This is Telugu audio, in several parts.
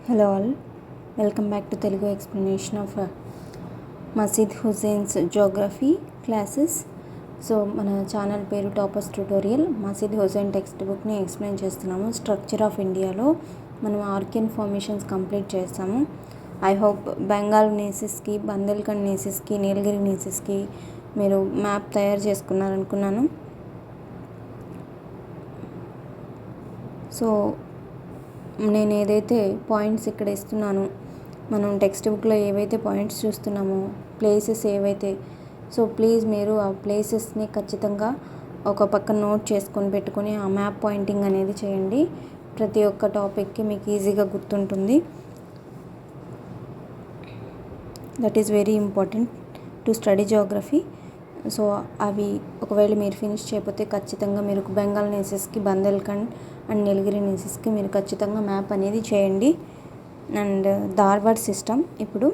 Hello all, welcome back to Telugu explanation of Masjid Hussein's geography classes. So మన ఛానల్ పేరు టాపర్స్ ట్యూటోరియల్. మసీద్ హుస్సేన్ టెక్స్ట్ బుక్ని ఎక్స్ప్లెయిన్ చేస్తున్నాము. స్ట్రక్చర్ ఆఫ్ ఇండియాలో మనం ఆర్కియన్ ఫార్మేషన్స్ కంప్లీట్ చేస్తాము. ఐ హోప్ బెంగాల్ నేసెస్కి, బందేల్ఖండ్ నేసెస్కి, నీలగిరి నేసెస్కి మీరు మ్యాప్ తయారు చేసుకున్నారనుకున్నాను. సో నేను ఏదైతే పాయింట్స్ ఇక్కడ ఇస్తున్నానో, మనం టెక్స్ట్ బుక్లో ఏవైతే పాయింట్స్ చూస్తున్నామో, ప్లేసెస్ ఏవైతే, సో ప్లీజ్ మీరు ఆ ప్లేసెస్ని ఖచ్చితంగా ఒక పక్కన నోట్ చేసుకొని పెట్టుకొని ఆ మ్యాప్ పాయింటింగ్ అనేది చేయండి. ప్రతి ఒక్క టాపిక్కి మీకు ఈజీగా గుర్తుంటుంది. That is very important to study Geography. So అవి ఒకవేళ మీరు ఫినిష్ చేయకపోతే ఖచ్చితంగా మీరు బెంగాల్ నేసెస్కి, బందేల్ఖండ్ అండ్ నీలగిరి నేసెస్కి మీరు ఖచ్చితంగా మ్యాప్ అనేది చేయండి. అండ్ ధార్వాడ్ సిస్టమ్ ఇప్పుడు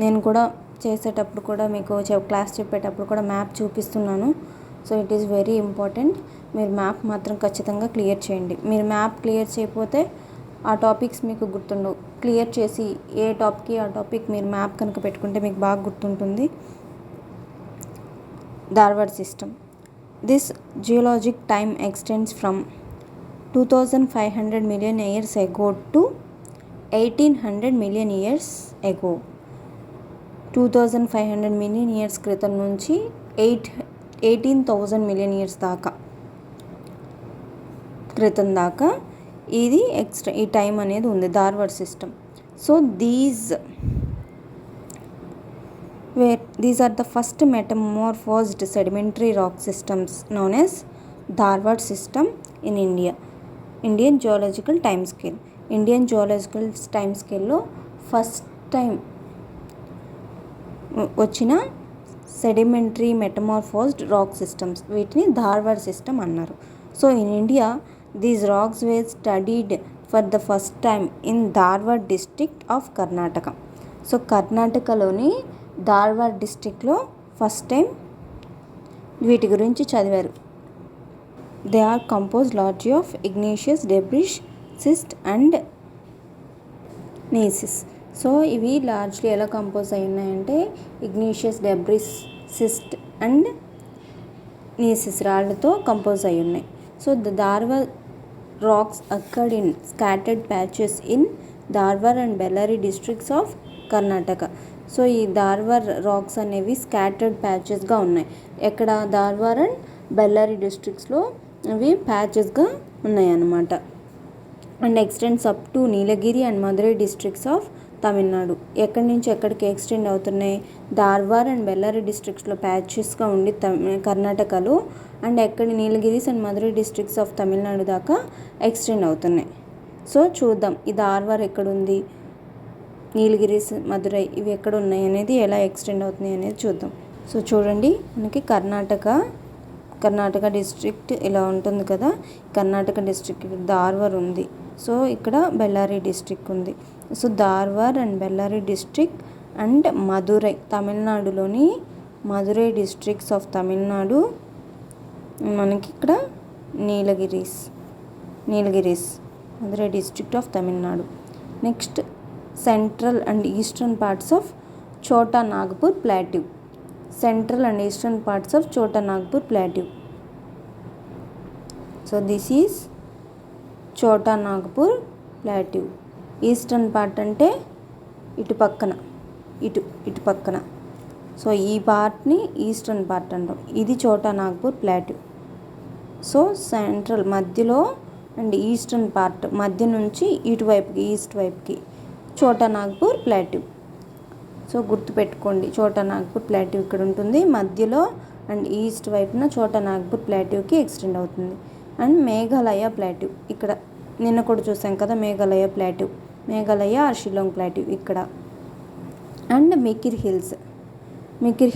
నేను కూడా చేసేటప్పుడు కూడా మీకు క్లాస్ చెప్పేటప్పుడు కూడా మ్యాప్ చూపిస్తున్నాను. So it is very important. మీరు మ్యాప్ మాత్రం ఖచ్చితంగా క్లియర్ చేయండి. మీరు మ్యాప్ క్లియర్ చేయకపోతే ఆ టాపిక్స్ మీకు గుర్తుండవు. క్లియర్ చేసి ఏ టాపిక్కి ఆ టాపిక్ మీరు మ్యాప్ కనుక పెట్టుకుంటే మీకు బాగా గుర్తుంటుంది. Dharwad system. This geologic time extends from 2500 million years ago to 1800 million years ago. 2500 million years క్రితం నుంచి 18,000 million years దాకా క్రితం దాకా ఇది ఎక్స్ట్రా ఈ టైం అనేది ఉంది Dharwad system. So these are the first metamorphosed sedimentary rock systems known as Dharwad system in India. Indian geological time scale. Indian geological time స్కేల్లో ఫస్ట్ టైం వచ్చిన సెడిమెంటరీ మెటమార్ఫోస్డ్ రాక్ సిస్టమ్స్, వీటిని ధార్వాడ్ సిస్టమ్ అన్నారు. So in India these rocks were studied for the first time in Dharwad district of Karnataka. So కర్ణాటకలోని ధార్వాడ్ డిస్ట్రిక్ట్లో ఫస్ట్ టైం వీటి గురించి చదివారు. They are composed largely of igneous debris, schist and gneiss. So ఇవి లార్జ్లీ ఎలా కంపోజ్ అయి ఉన్నాయంటే igneous debris, schist and gneiss రాళ్ళతో కంపోజ్ అయి ఉన్నాయి. So the Dharwad rocks occurred in scattered patches in Dharwad and Bellary districts of Karnataka. So ఈ ధార్వాడ్ రాక్స్ అనేవి స్కాటర్డ్ ప్యాచెస్గా ఉన్నాయి. ఎక్కడ? ధార్వాడ్ అండ్ బెల్లారి డిస్ట్రిక్ట్స్లో అవి ప్యాచెస్గా ఉన్నాయన్నమాట. And extends up to Nilgiri and Madurai districts of Tamil Nadu. ఎక్కడి నుంచి ఎక్కడికి ఎక్స్టెండ్ అవుతున్నాయి? ధార్వాడ్ అండ్ బెల్లారి డిస్ట్రిక్ట్స్లో ప్యాచెస్గా ఉండి కర్ణాటకలో, అండ్ ఎక్కడి Nilgiris and Madurai districts of Tamil Nadu దాకా ఎక్స్టెండ్ అవుతున్నాయి. సో చూద్దాం ఈ ధార్వాడ్ ఎక్కడుంది, నీలగిరీస్, మధురై ఇవి ఎక్కడ ఉన్నాయి అనేది, ఎలా ఎక్స్టెండ్ అవుతున్నాయి అనేది చూద్దాం. సో చూడండి, మనకి కర్ణాటక డిస్ట్రిక్ట్ ఇలా ఉంటుంది కదా. కర్ణాటక డిస్ట్రిక్ట్ ధార్వాడ్ ఉంది. సో ఇక్కడ బెల్లారి డిస్ట్రిక్ట్ ఉంది. So Dharwad and Bellary district and Madurai, తమిళనాడులోని మధురై డిస్ట్రిక్ట్స్ ఆఫ్ తమిళనాడు. మనకి ఇక్కడ Nilgiris Madurai district of Tamil Nadu. Next central and eastern parts of Chota Nagpur plateau. Central and eastern parts of Chota Nagpur Plateau. So this is Chota Nagpur Plateau. Eastern part అంటే ఇటు పక్కన. సో ఈ పార్ట్ని ఈస్టర్న్ పార్ట్ అంటాం. ఇది చోటా నాగ్పూర్ ప్లాట్యూ. సో సెంట్రల్ మధ్యలో అండ్ ఈస్టర్న్ పార్ట్ మధ్య నుంచి ఇటువైపుకి, ఈస్ట్ వైపుకి చోటా నాగ్పూర్ ప్లాట్యూ. సో గుర్తుపెట్టుకోండి, చోటా నాగ్పూర్ ప్లాట్యూ ఇక్కడ ఉంటుంది మధ్యలో, అండ్ ఈస్ట్ వైపున చోటా నాగ్పూర్ ప్లాట్యూకి ఎక్స్టెండ్ అవుతుంది. అండ్ మేఘాలయ ప్లాట్యూ ఇక్కడ నిన్న కూడా చూసాం కదా, మేఘాలయ ఆర్ షిల్లాంగ్ ప్లాట్యూ ఇక్కడ. అండ్ మికిర్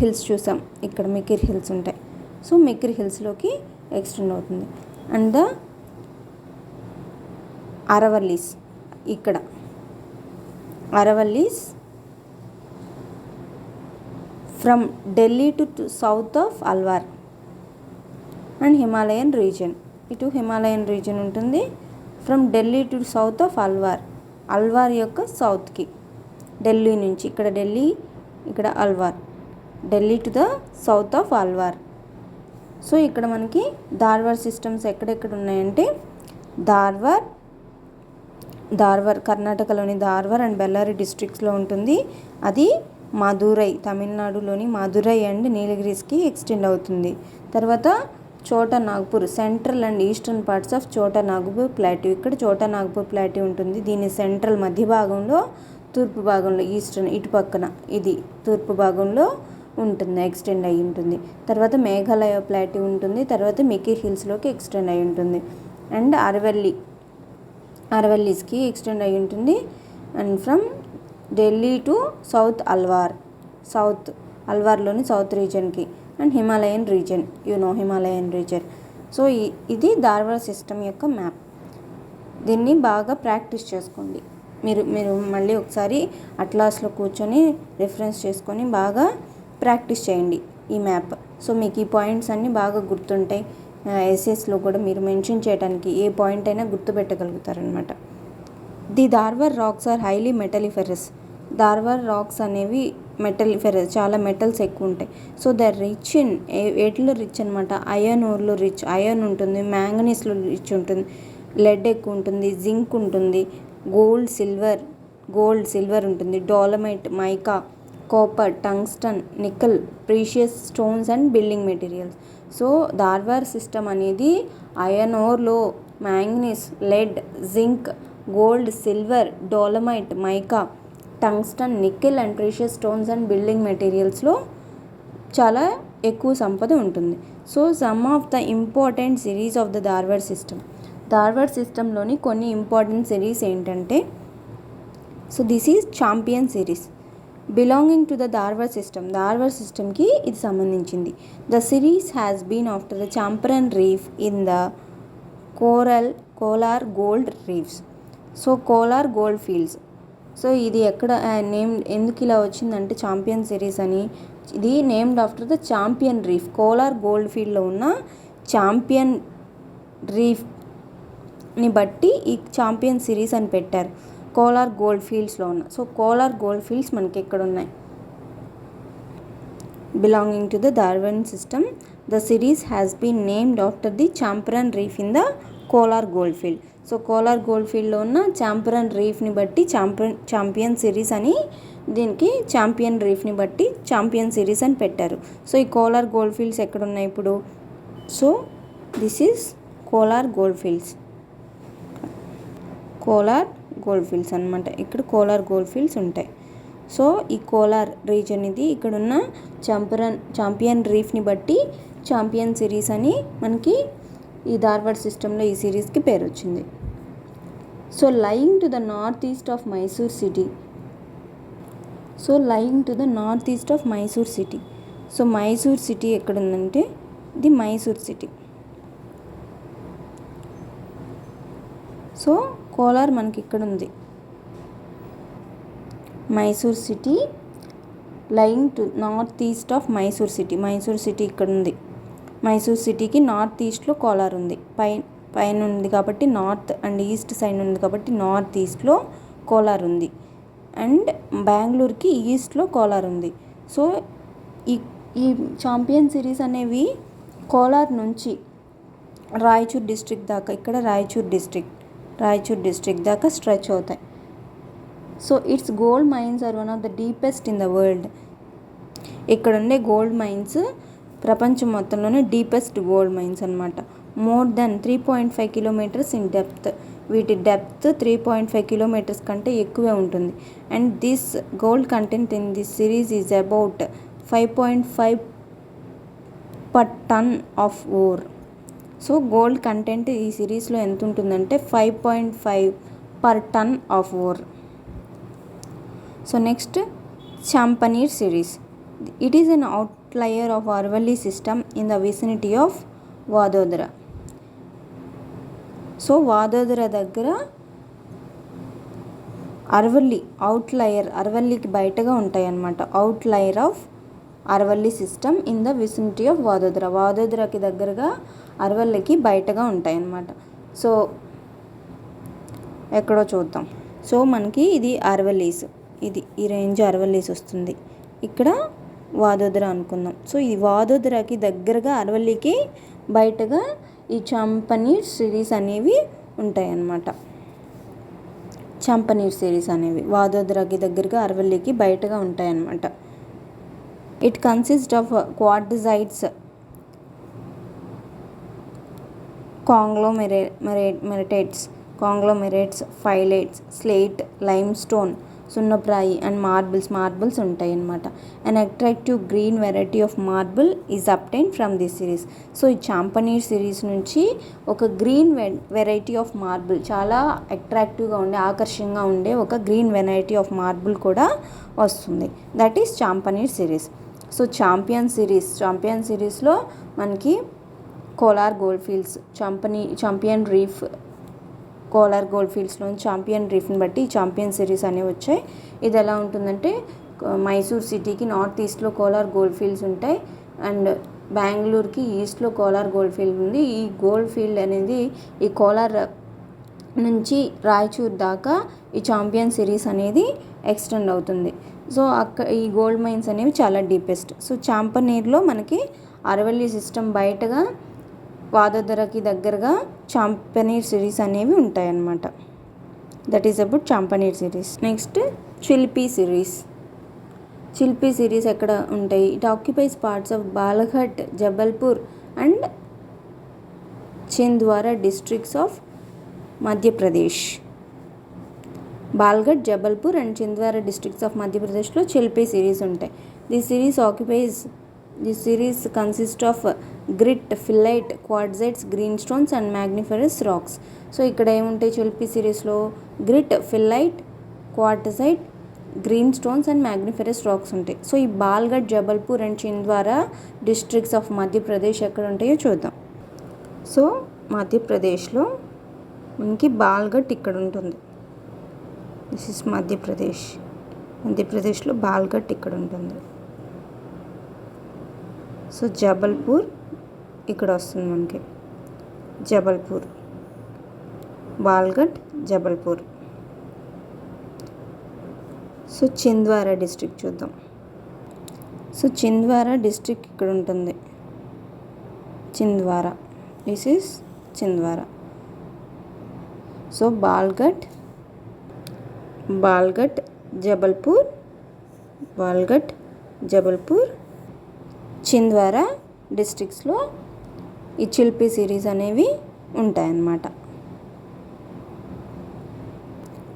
హిల్స్ చూసాం, ఇక్కడ మికిర్ హిల్స్ ఉంటాయి. సో మికిర్ హిల్స్లోకి ఎక్స్టెండ్ అవుతుంది. అండ్ ద అరవల్లీస్, ఇక్కడ Aravallis from Delhi to south of Alwar and Himalayan region. ఇటు హిమాలయన్ రీజియన్ ఉంటుంది. From Delhi to south of Alwar Alwar యొక్క సౌత్కి, ఢిల్లీ నుంచి, ఇక్కడ ఢిల్లీ, ఇక్కడ Alwar, Delhi to the south of Alwar. So ఇక్కడ మనకి ధార్వార్ సిస్టమ్స్ ఎక్కడెక్కడ ఉన్నాయంటే ధార్వార్ కర్ణాటకలోని ధార్వార్ అండ్ బెల్లారి డిస్ట్రిక్ట్స్లో ఉంటుంది. అది మదురై, తమిళనాడులోని మదురై అండ్ నీలగిరీస్కి ఎక్స్టెండ్ అవుతుంది. తర్వాత చోటా Nagpur, central and eastern parts of చోటా నాగ్పూర్ ప్లాట్యూ, ఇక్కడ చోటా నాగ్పూర్ ప్లాట్యూ ఉంటుంది. దీని సెంట్రల్ మధ్య భాగంలో, తూర్పు భాగంలో, ఈస్టర్న్ ఇటు పక్కన ఇది తూర్పు భాగంలో ఉంటుంది, ఎక్స్టెండ్ అయి ఉంటుంది. తర్వాత మేఘాలయ ప్లాట్యూ ఉంటుంది. తర్వాత మికీ హిల్స్లోకి ఎక్స్టెండ్ అయి ఉంటుంది. అండ్ అరవల్లీస్కి ఎక్స్టెండ్ అయి ఉంటుంది. And from Delhi to south అల్వార్లోని సౌత్ రీజన్కి, and Himalayan region, Himalayan region. So ఇది ధార్వార్ సిస్టమ్ యొక్క మ్యాప్. దీన్ని బాగా ప్రాక్టీస్ చేసుకోండి. మీరు మళ్ళీ ఒకసారి అట్లాస్లో కూర్చొని రిఫరెన్స్ చేసుకొని బాగా ప్రాక్టీస్ చేయండి ఈ మ్యాప్. సో మీకు ఈ పాయింట్స్ అన్నీ బాగా గుర్తుంటాయి. ఎస్ఎస్లో కూడా మీరు మెన్షన్ చేయడానికి ఏ పాయింట్ అయినా గుర్తుపెట్టగలుగుతారనమాట. The Dharwar rocks are highly metalliferous. Dharwar rocks అనేవి మెటలిఫెరస్, చాలా మెటల్స్ ఎక్కువ ఉంటాయి. సో ద రిచ్ ఇన్ ఎట్లో రిచ్ అనమాట, ఐరన్ ఓర్లో రిచ్, ఐరన్ ఉంటుంది, మ్యాంగనీస్లో రిచ్ ఉంటుంది, లెడ్ ఎక్కువ ఉంటుంది, జింక్ ఉంటుంది, గోల్డ్ సిల్వర్ ఉంటుంది, dolomite, mica, copper, tungsten, nickel, precious stones and building materials. So Dharwar system అనేది ఐరన్ ఓర్లో manganese, lead, zinc, gold, silver, dolomite, mica, tungsten, nickel and precious stones and building మెటీరియల్స్లో చాలా ఎక్కువ సంపద ఉంటుంది. So some of the important series of the Dharwar సిస్టంలోని కొన్ని ఇంపార్టెంట్ సిరీస్ ఏంటంటే, so this is Champion series belonging to the Dharwar సిస్టమ్కి ఇది సంబంధించింది. The series has been after the Champion reef in the Kolar gold reefs. So Kolar gold fields. So ఇది ఎక్కడ ఎందుకు ఇలా వచ్చిందంటే ఛాంపియన్ సిరీస్ అని, ఇది named after the Champion reef, Kolar gold ఫీల్డ్లో ఉన్న ఛాంపియన్ రీఫ్ని బట్టి ఈ ఛాంపియన్ సిరీస్ అని పెట్టారు, కోలార్ గోల్డ్ ఫీల్డ్స్లో ఉన్న. సో కోలార్ గోల్డ్ ఫీల్డ్స్ మనకి ఎక్కడ ఉన్నాయి, belonging to the Dharwar system. The series has been named after the Champion reef in the Kolar gold field. So Kolar gold ఫీల్డ్లో ఉన్న చాంపరన్ రీఫ్ని బట్టి ఛాంపియన్ సిరీస్ అని, దీనికి ఛాంపియన్ రీఫ్ని బట్టి ఛాంపియన్ సిరీస్ అని పెట్టారు. సో ఈ కోలార్ గోల్డ్ ఫీల్డ్స్ ఎక్కడున్నాయి ఇప్పుడు? So this is Kolar gold fields అనమాట. ఇక్కడ కోలార్ గోల్డ్ ఫీల్డ్స్ ఉంటాయి. సో ఈ కోలార్ రీజన్ ఇది, ఇక్కడున్న ఛాంపియన్ రీఫ్ని బట్టి ఛాంపియన్ సిరీస్ అని మనకి ఈ ధార్వార్ సిస్టంలో ఈ సిరీస్కి పేరు వచ్చింది. So lying to the north east of Mysore city. So Mysore city ఎక్కడుందంటే ఇది మైసూర్ సిటీ. సో కోలార్ మనకి ఇక్కడ ఉంది. Mysore city lying to north east of Mysore city ఇక్కడ ఉంది. మైసూర్ సిటీకి నార్త్ ఈస్ట్లో కోలార్ ఉంది. పైన ఉంది కాబట్టి నార్త్ అండ్ ఈస్ట్ సైడ్ ఉంది కాబట్టి నార్త్ ఈస్ట్లో కోలార్ ఉంది. అండ్ బెంగళూరుకి ఈస్ట్లో కోలార్ ఉంది. సో ఈ ఛాంపియన్ సిరీస్ అనేవి కోలార్ నుంచి రాయచూర్ డిస్ట్రిక్ట్ దాకా, ఇక్కడ రాయచూర్ డిస్ట్రిక్ట్ దాకా స్ట్రెచ్ అవుతాయి. So its gold mines are one of the deepest in the world. ఇక్కడ ఉండే గోల్డ్ మైన్స్ ప్రపంచం మొత్తంలోనే డీపెస్ట్ గోల్డ్ మైన్స్ అనమాట. More than 3.5 kilometres in depth. వీటి డెప్త్ 3.5 కిలోమీటర్స్ కంటే ఎక్కువే ఉంటుంది. And this gold content in this series is about 5.5 per ton of ore. So gold content ఈ సిరీస్లో ఎంత ఉంటుందంటే 5.5 per ton of ore. So next Champaner series. It is an outlier of Aravalli system in the vicinity of Vadodara. So Vadodara దగ్గర అరవల్లికి బయటగా ఉంటాయి అన్నమాట. Outlier of Aravalli system in the vicinity of వాదోదరకి దగ్గరగా అరవల్లికి బయటగా ఉంటాయి అన్నమాట. సో ఎక్కడో చూద్దాం. సో మనకి ఇది అరవల్లీస్, ఇది ఈ రేంజ్ అరవల్లీస్ వస్తుంది. ఇక్కడ వాదోదర అనుకుందాం. సో ఈ వాదోదరకి దగ్గరగా అరవల్లికి బయటగా ఈ చంపనీర్ సిరీస్ అనేవి ఉంటాయి అన్నమాట. చంపనీర్ సిరీస్ అనేవి వాదోదరకి దగ్గరగా అరవల్లికి బయటగా ఉంటాయి అన్నమాట. It consist of quartzites, conglomerates, phyllites, slate, limestone, సున్నప్రాయి అండ్ మార్బుల్స్ ఉంటాయి అన్నమాట. An attractive green variety of marble is obtain from this series. So ఈ చాంపనీర్ సిరీస్ నుంచి ఒక గ్రీన్ వెరైటీ ఆఫ్ మార్బుల్, చాలా అట్రాక్టివ్గా ఉండే ఆకర్షణగా ఉండే ఒక గ్రీన్ వెరైటీ ఆఫ్ మార్బుల్ కూడా వస్తుంది. That is Champaner series. So Champion సిరీస్లో మనకి Kolar gold fields, Champion reef, Kolar gold ఫీల్డ్స్లో చాంపియన్ రీఫ్ని బట్టి చాంపియన్ సిరీస్ అనేవి వచ్చాయి. ఇది ఎలా ఉంటుందంటే మైసూర్ సిటీకి నార్త్ ఈస్ట్లో కోలార్ గోల్డ్ ఫీల్డ్స్ ఉంటాయి అండ్ బెంగళూరుకి ఈస్ట్లో కోలార్ గోల్డ్ ఫీల్డ్ ఉంది. ఈ గోల్డ్ ఫీల్డ్ అనేది ఈ కోలార్ నుంచి రాయచూర్ దాకా ఈ చాంపియన్ సిరీస్ అనేది ఎక్స్టెండ్ అవుతుంది. సో ఈ గోల్డ్ మైన్స్ అనేవి చాలా డీపెస్ట్. సో చాంపనీర్లో మనకి అరవల్లి సిస్టమ్ బయటగా వాదోదరకి దగ్గరగా చాంపనీర్ సిరీస్ అనేవి ఉంటాయన్నమాట. That is about Champaner series. Next Chilpi series ఎక్కడ ఉంటాయి? It occupies parts of Balaghat, Jabalpur and Chhindwara districts of Madhya Pradesh. Balaghat, Jabalpur and Chhindwara districts of మధ్యప్రదేశ్లో చిల్పీ సిరీస్ ఉంటాయి. This series consist of grit, phyllite, quartzites, green stones and manganiferous rocks. So ఇక్కడ ఏముంటాయి చిల్పీ సిరీస్లో? Grit, phyllite, quartzite, green stones and manganiferous rocks ఉంటాయి. సో ఈ Balaghat, Jabalpur and Chhindwara districts of Madhya Pradesh ఎక్కడ ఉంటాయో చూద్దాం. సో మధ్యప్రదేశ్లో మనకి బాల్ఘట్ ఇక్కడ ఉంటుంది. దిస్ ఇస్ మధ్యప్రదేశ్లో బాల్ఘట్ ఇక్కడ ఉంటుంది. సో జబల్పూర్ ఇక్కడ వస్తుంది మనకి, జబల్పూర్, బాల్ఘట్, జబల్పూర్. సో చింద్వారా డిస్ట్రిక్ట్ చూద్దాం. సో చింద్వారా డిస్ట్రిక్ట్ ఇక్కడ ఉంటుంది, Chhindwara. This is Chhindwara. So Balaghat, Jabalpur, Chhindwara డిస్ట్రిక్ట్స్లో ఈ చిల్పీ సిరీస్ అనేవి ఉంటాయన్నమాట.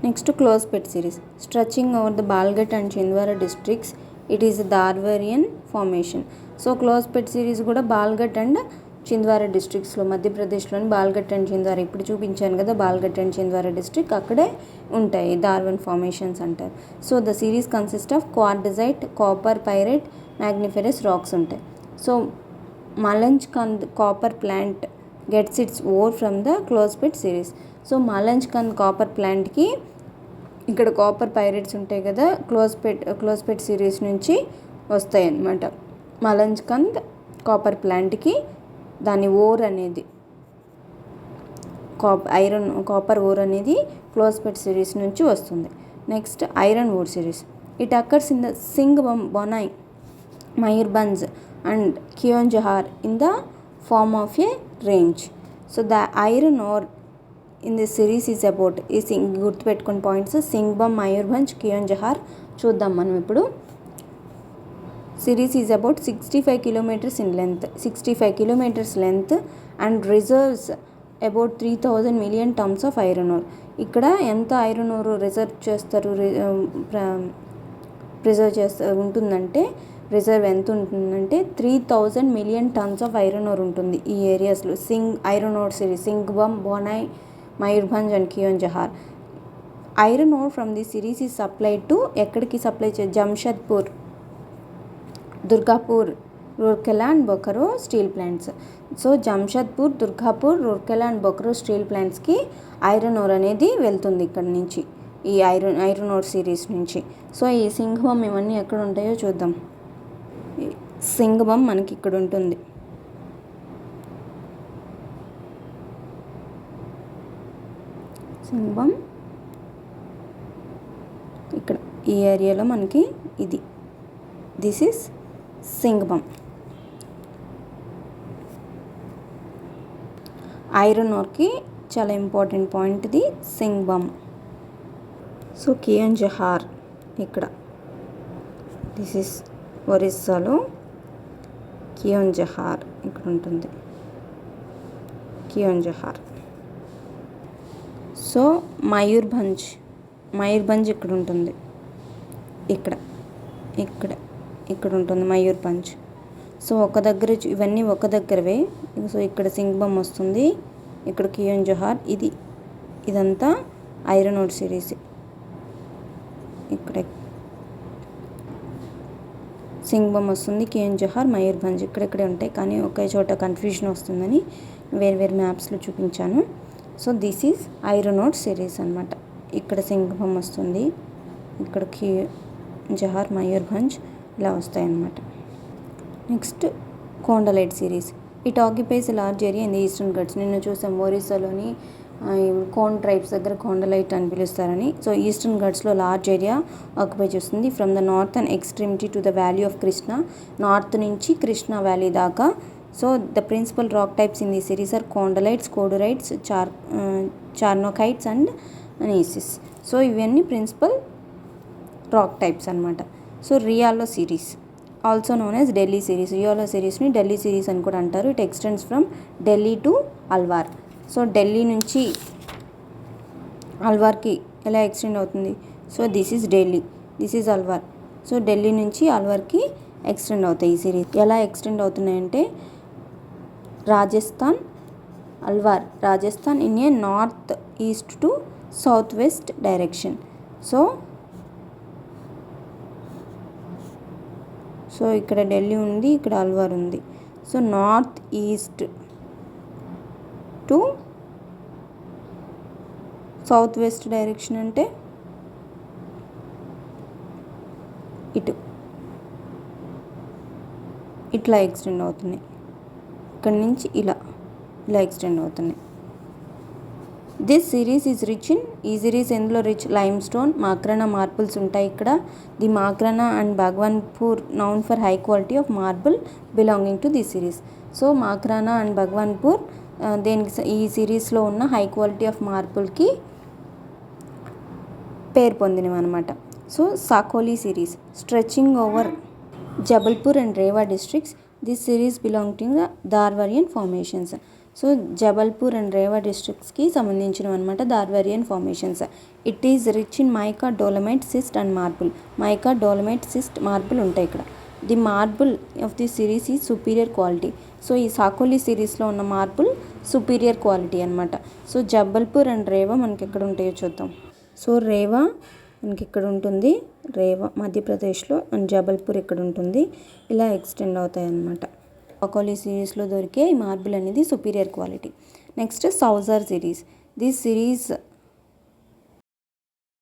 Next Closepet series. Stretching over the Balaghat and Chhindwara districts, it is Dharwarian formation. So Closepet series కూడా బాల్ఘట్ అండ్ చింద్వారా డిస్ట్రిక్ట్స్లో, మధ్యప్రదేశ్లోని బాల్ఘట్ అండ్ చింద్వారా, ఇప్పుడు చూపించాను కదా బాల్ఘట్ అండ్ చింద్వారా డిస్ట్రిక్ట్, అక్కడే ఉంటాయి, దార్వన్ ఫార్మేషన్స్ అంటారు. So the series consist of quartzite, copper, pyrite, manganiferous rocks ఉంటాయి. So Malanjkhand copper plant gets its ore from the Closepet series. So Malanjkhand కాపర్ ప్లాంట్కి ఇక్కడ కాపర్ పైరైట్స్ ఉంటాయి కదా, క్లోజ్పెట్ సిరీస్ నుంచి వస్తాయి అన్నమాట. మలంజ్కంద్ కాపర్ ప్లాంట్కి దాని ఓర్ అనేది కాపర్ ఓర్ అనేది క్లోజ్పెట్ సిరీస్ నుంచి వస్తుంది. Next iron ore series. It occurs in the సింగ్బమ్, Bonai, Mayurbhanj and Keonjhar in the form of a range. So the iron ore in this series is about, గుర్తుపెట్టుకుని పాయింట్స్ సింగ్బమ్, మయూర్భంజ్, కియోంఝార్ చూద్దాం మనం ఇప్పుడు. Series is about 65 kilometers in length, 65 kilometers length and reserves about 3000 million tons of iron ore. ఇక్కడ ఎంత ఐరన్ ఓర్ ఉంటుందంటే రిజర్వ్ ఎంత ఉంటుందంటే 3000 million tons of iron ore ఉంటుంది ఈ ఏరియాస్లో. Iron ore series Singhbhum, Bonai, Mayurbhanj and కియోంఝార్. Iron ore from the series is supplied to, ఎక్కడికి supply Jamshedpur, Durgapur, Rourkela and బొకరో steel plants. So Jamshedpur, Durgapur, Rourkela and బొకరో steel ప్లాంట్స్కి iron ore అనేది వెళ్తుంది ఇక్కడ నుంచి, ఈ ఐరన్ ఓర్ సిరీస్ నుంచి. సో ఈ సింగ్బమ్ ఇవన్నీ ఎక్కడ ఉంటాయో చూద్దాం. సింగ్బమ్ మనకి ఇక్కడ ఉంటుంది. సింగ్బమ్ ఇక్కడ ఈ ఏరియాలో మనకి ఇది దిస్ ఈస్ సింగ్బమ్. ఐరన్ ఓర్కి చాలా ఇంపార్టెంట్ పాయింట్ ఇది సింగ్బమ్. సో కియోంఝార్ ఇక్కడ దిస్ ఇస్ ఒరిస్సాలో కియోంఝార్ ఇక్కడ ఉంటుంది, కియోంఝార్. సో మయూర్భంజ్ ఇక్కడ ఉంటుంది, ఇక్కడ ఇక్కడ ఇక్కడ ఉంటుంది మయూర్భంజ్. సో ఒక దగ్గర ఇవన్నీ ఒక దగ్గరవే. సో ఇక్కడ సింగ్బమ్ వస్తుంది, ఇక్కడ కియోంఝార్. ఇదంతా ఐరన్ ఓర్ సిరీస్. ఇక్కడ సింగ్బమ్ వస్తుంది, కియోంఝార్, మయూర్భంజ్ ఇక్కడెక్కడే ఉంటాయి, కానీ ఒకే చోట కన్ఫ్యూజన్ వస్తుందని వేరు మ్యాప్స్లో చూపించాను. So this is iron ore series అనమాట. ఇక్కడ సింగ్బమ్ వస్తుంది, ఇక్కడ కియోంఝార్, మయూర్భంజ్ ఇలా వస్తాయి అన్నమాట. Next khondalite series. It occupies large area in the Eastern Ghats. నిన్న చూసాం ఒరిస్సాలోని కోన్ ట్రైబ్స్ దగ్గర కోండలైట్ అని పిలుస్తారని. సో ఈస్టర్న్ ఘట్స్లో లార్జ్ ఏరియా ఆక్యుపై చేస్తుంది. From the north and extremity to the valley of Krishna, north నుంచి కృష్ణా వ్యాలీ దాకా. So the principal rock types in the series are khondalites, kodurites, charnockites and gneisses. So ఇవన్నీ ప్రిన్సిపల్ రాక్ టైప్స్ అనమాట. So Raialo series also known as Delhi series. Raialo సిరీస్ని ఢిల్లీ సిరీస్ అని కూడా అంటారు. It extends from Delhi to Alwar. So Delhi నుంచి అల్వార్కి ఎలా ఎక్స్టెండ్ అవుతుంది? So this is Delhi, this is Alwar. So Delhi నుంచి అల్వార్కి ఎక్స్టెండ్ అవుతాయి ఈ సిరీస్. ఎలా ఎక్స్టెండ్ అవుతున్నాయంటే Rajasthan, Alwar, Rajasthan in a north east to south west direction. So ఇక్కడ ఢిల్లీ ఉంది, ఇక్కడ అల్వార్ ఉంది. So north east to south west direction అంటే ఇట్లా ఎక్స్టెండ్ అవుతున్నాయి, ఇక్కడ నుంచి ఇలా ఎక్స్టెండ్ అవుతున్నాయి. This series is rich in, ఈ సిరీస్ ఎందులో rich? Limestone, Makrana marbles ఉంటాయి ఇక్కడ. The Makrana and Bhagwanpur known for high quality of marble belonging to the series. So Makrana and Bhagwanpur దేనికి ఈ సిరీస్లో ఉన్న హై క్వాలిటీ ఆఫ్ మార్బుల్కి పేరు పొందినవి అనమాట. So Sakoli series stretching over Jabalpur and Rewa districts. This series belong to the Dharwarian formations. So Jabalpur and Rewa డిస్ట్రిక్ట్స్కి సంబంధించినవి అనమాట Dharwarian formations. It is rich in mica, dolomite, schist and marble. Mica, dolomite, schist, marble ఉంటాయి ఇక్కడ. The marble of the series is superior quality. So ఈ సాకోలీ సిరీస్లో ఉన్న మార్బుల్ సుపీరియర్ క్వాలిటీ అనమాట. సో జబల్పూర్ అండ్ రేవా మనకి ఎక్కడ ఉంటాయో చూద్దాం. సో రేవా మనకి ఇక్కడ ఉంటుంది, రేవా మధ్యప్రదేశ్లో, అండ్ జబల్పూర్ ఇక్కడ ఉంటుంది. ఇలా ఎక్స్టెండ్ అవుతాయి అన్నమాట. సాకోలీ సిరీస్లో దొరికే ఈ మార్బుల్ అనేది superior quality. Next Sausar series. This series